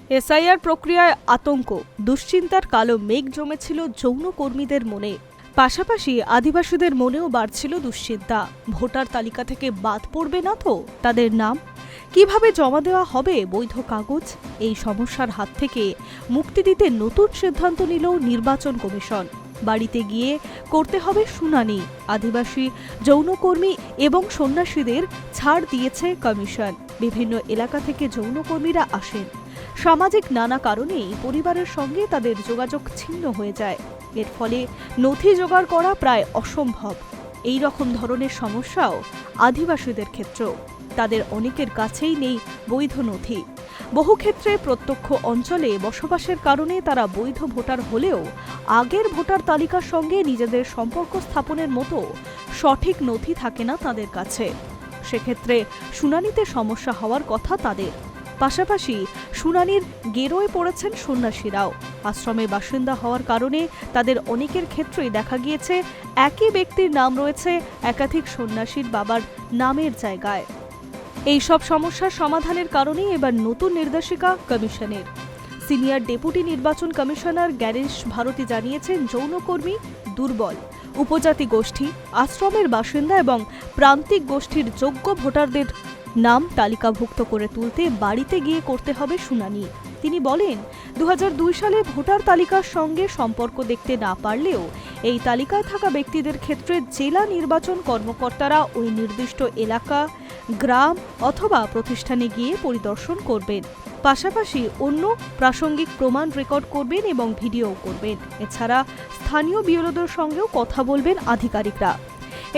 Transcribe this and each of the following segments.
SIR প্রক্রিয়ায় আতঙ্ক, দুশ্চিন্তার কালো মেঘ জমেছিল যৌনকর্মীদের মনে। পাশাপাশি আদিবাসীদের মনেও বাড়ছিল দুশ্চিন্তা। ভোটার তালিকা থেকে বাদ পড়বে না তো তাদের নাম? কিভাবে জমা দেওয়া হবে বৈধ কাগজ? এই সমস্যার হাত থেকে মুক্তি দিতে নতুন সিদ্ধান্ত নিল নির্বাচন কমিশন। বাড়িতে গিয়ে করতে হবে শুনানি। আদিবাসী যৌনকর্মী এবং সন্ন্যাসীদের ছাড় দিয়েছে কমিশন। বিভিন্ন এলাকা থেকে যৌনকর্মীরা আসেন। সামাজিক নানা কারণেই পরিবারের সঙ্গে তাদের যোগাযোগ ছিন্ন হয়ে যায়। এর ফলে নথি জোগাড় করা প্রায় অসম্ভব। এই রকম ধরনের সমস্যাও আদিবাসীদের ক্ষেত্রেও। তাদের অনেকের কাছেই নেই বৈধ নথি। বহু ক্ষেত্রে প্রত্যক্ষ অঞ্চলে বসবাসের কারণে তারা বৈধ ভোটার হলেও আগের ভোটার তালিকার সঙ্গে নিজেদের সম্পর্ক স্থাপনের মতো সঠিক নথি থাকে না তাদের কাছে। সেক্ষেত্রে শুনানিতে সমস্যা হওয়ার কথা তাদের। পাশাপাশি শুনানির গেরোয় পড়েছেন সন্ন্যাসীরাও। আশ্রমে বাসিন্দা হওয়ার কারণে তাদের অনেকের ক্ষেত্রেই দেখা গিয়েছে একই ব্যক্তির নাম রয়েছে একাধিক সন্ন্যাসীর বাবার নামের জায়গায়। এই সব সমস্যার সমাধানের কারণেই এবার নতুন নির্দেশিকা কমিশনের। সিনিয়র ডেপুটি নির্বাচন কমিশনার জ্ঞানেশ ভারতী জানিয়েছেন, যৌনকর্মী, দুর্বল, উপজাতি গোষ্ঠী, আশ্রমের বাসিন্দা এবং প্রান্তিক গোষ্ঠীর যোগ্য ভোটারদের নাম তালিকাভুক্ত করে তুলতে বাড়িতে গিয়ে করতে হবে শুনানি। তিনি বলেন, 2002 সালে ভোটার তালিকার সঙ্গে সম্পর্ক দেখতে না পারলেও এই তালিকায় থাকা ব্যক্তিদের ক্ষেত্রে জেলা নির্বাচন কর্মকর্তারা ওই নির্দিষ্ট এলাকা, গ্রাম অথবা প্রতিষ্ঠানে গিয়ে পরিদর্শন করবেন। পাশাপাশি অন্য প্রাসঙ্গিক প্রমাণ রেকর্ড করবেন এবং ভিডিও করবেন। এছাড়া স্থানীয় বিএলওদের সঙ্গেও কথা বলবেন আধিকারিকরা।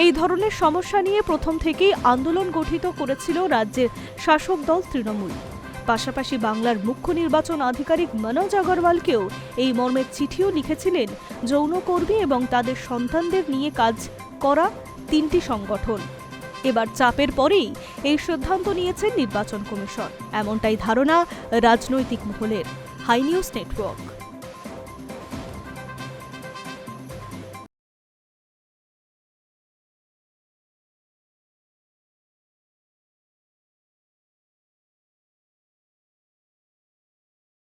এই ধরনের সমস্যা নিয়ে প্রথম থেকেই আন্দোলন গঠিত করেছিল রাজ্যের শাসক দল তৃণমূল। পাশাপাশি বাংলার মুখ্য নির্বাচন আধিকারিক মনোজ আগরওয়ালকেও এই মর্মের চিঠিও লিখেছিলেন যৌনকর্মী এবং তাদের সন্তানদের নিয়ে কাজ করা 3টি সংগঠন। এবার চাপের পরেই এই সিদ্ধান্ত নিয়েছে নির্বাচন কমিশন, এমনটাই ধারণা রাজনৈতিক মহলের। Hi news network.